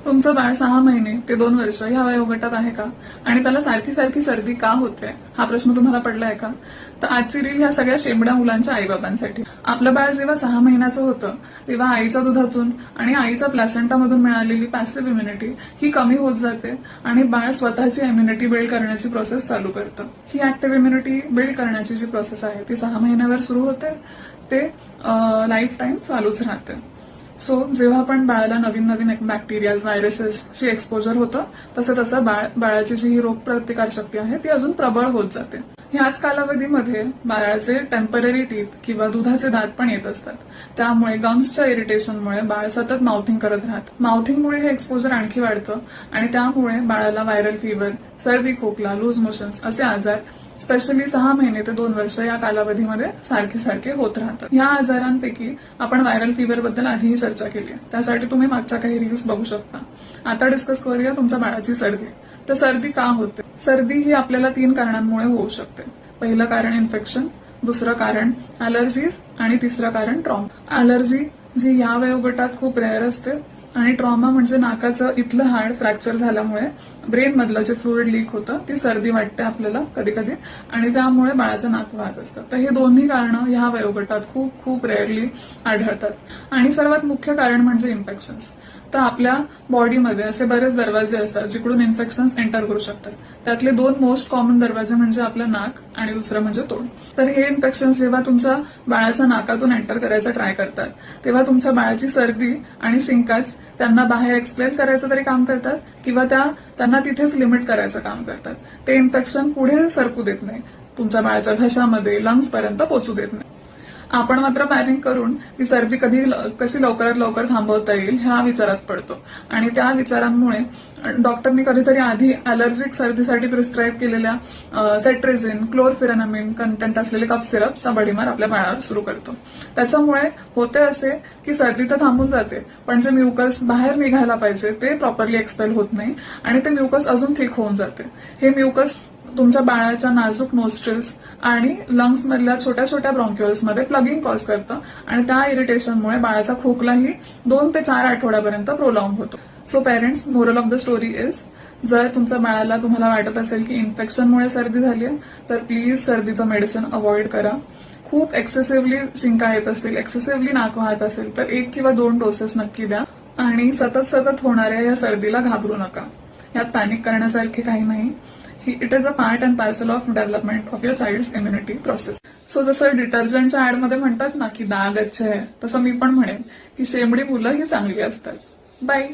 तुमचं बाळ 6 महिने ते 2 वर्ष ह्या वयोगटात आहे का आणि त्याला सारखी सारखी सर्दी का होते हा प्रश्न तुम्हाला पडलाय का? तर आजची रील ह्या सगळ्या शेंबड्या मुलांच्या आईबाबांसाठी. आपलं बाळ जेव्हा 6 महिन्याचं होतं तेव्हा आईच्या दुधातून आणि आईच्या प्लॅसेंटामधून मिळालेली पॅसिव्ह इम्युनिटी ही कमी होत जाते आणि बाळ स्वतःची इम्युनिटी बिल्ड करण्याची प्रोसेस चालू करतं. ही ऍक्टिव्ह इम्युनिटी बिल्ड करण्याची जी प्रोसेस आहे ती 6 महिन्यावर सुरू होते, ते लाईफ टाईम चालूच राहते. सो जेव्हा पण बाळाला नवीन नवीन बॅक्टेरियाज व्हायरसेसची एक्सपोजर होतं तसं तसं बाळाची जी रोग प्रतिकार शक्ती आहे ती अजून प्रबळ होत जाते. ह्याच कालावधीमध्ये बाळाचे टेम्पररी टीथ किंवा दुधाचे दात पण येत असतात. त्यामुळे गम्सच्या इरिटेशनमुळे बाळ सतत माउथिंग करत राहतं. माउथिंगमुळे हे एक्सपोजर आणखी वाढतं आणि त्यामुळे बाळाला व्हायरल फीवर, सर्दी, खोकला, लूज मोशन्स असे आजार स्पेशली 6 महिने ते 2 वर्ष या कालावधीमध्ये सारखे सारखे होत राहतात. या आजारांपैकी आपण व्हायरल फीवर बद्दल आधीही चर्चा केली आहे, त्यासाठी तुम्ही मागच्या काही रील्स बघू शकता. आता डिस्कस करूया तुमच्या बाळाची सर्दी. तर सर्दी का होते? सर्दी ही आपल्याला 3 कारणांमुळे होऊ शकते. पहिलं कारण इन्फेक्शन, दुसरं कारण अलर्जीज आणि तिसरं कारण ट्रॉमा. अलर्जी जी या वयोगटात खूप रेअर असते आणि ट्रॉमा म्हणजे नाकाचं इथलं हाड फ्रॅक्चर झाल्यामुळे ब्रेन मधलं जे फ्लुइड लीक होतं ती सर्दी वाटते आपल्याला कधी कधी आणि त्यामुळे बाळाचं नाक वाहत असतं. तर हे दोन्ही कारणं ह्या वयोगटात खूप खूप रेअरली आढळतात. आणि सर्वात मुख्य कारण म्हणजे इन्फेक्शन्स. तर आपल्या बॉडीमध्ये असे बरेच दरवाजे असतात जिकडून इन्फेक्शन्स एंटर करू शकतात. त्यातले 2 मोस्ट कॉमन दरवाजे म्हणजे आपलं नाक आणि दुसरं म्हणजे तोंड. तर हे इन्फेक्शन्स जेव्हा तुमच्या बाळाच्या नाकातून एंटर करायचा ट्राय करतात तेव्हा तुमच्या बाळाची सर्दी आणि शिंकाच त्यांना बाहेर एक्सप्लेन करायचं तरी काम करतात किंवा त्यांना तिथेच लिमिट करायचं काम करतात. ते इन्फेक्शन पुढे सरकू देत नाही, तुमच्या बाळाच्या घशामध्ये लंग्स पर्यंत पोहोचू देत नाही. आपण मात्र प्लॅनिंग करून ती सर्दी कशी लवकरात लवकर थांबवता येईल ह्या विचारात पडतो आणि त्या विचारांमुळे डॉक्टरनी कधीतरी आधी अलर्जिक सर्दीसाठी प्रिस्क्राईब केलेल्या सेट्रेझिन, क्लोरफिरानामिन कंटेंट असलेले कफ सिरप्सचा बडीमार आपल्या बाळावर सुरू करतो. त्याच्यामुळे होते असे की सर्दी तर थांबून जाते पण जे म्युकस बाहेर निघायला पाहिजे ते प्रॉपरली एक्सपेल होत नाही आणि ते म्युकस अजून थिक होऊन जाते. हे म्युकस तुमच्या बाळाच्या नाजूक नोस्ट्रिल्स आणि लंग्स मधल्या छोट्या छोट्या ब्रॉन्क्युल्समध्ये प्लगिंग कॉज करतं आणि त्या इरिटेशनमुळे बाळाचा खोकलाही 2 ते 4 आठवड्यापर्यंत प्रोलॉंग होतो. So parents, moral of the story is, जर तुमच्या बाळाला तुम्हाला वाटत असेल की इन्फेक्शनमुळे सर्दी झाली आहे तर प्लीज सर्दीचं मेडिसिन अवॉइड करा. खूप एक्सेसिव्हली शिंका येत असतील, एक्सेसिव्हली नाक वाहत असेल तर 1 किंवा 2 डोसेस नक्की द्या आणि सतत होणाऱ्या या सर्दीला घाबरू नका. यात पॅनिक करण्यासारखे काही नाही. It is a part and parcel of development of your child's immunity process. So जसं डिटर्जंटच्या ऍडमध्ये म्हणतात ना की दाग अच्छे आहे, तसं मी पण म्हणेन की शेंबडी मुलं ही चांगली असतात. बाय.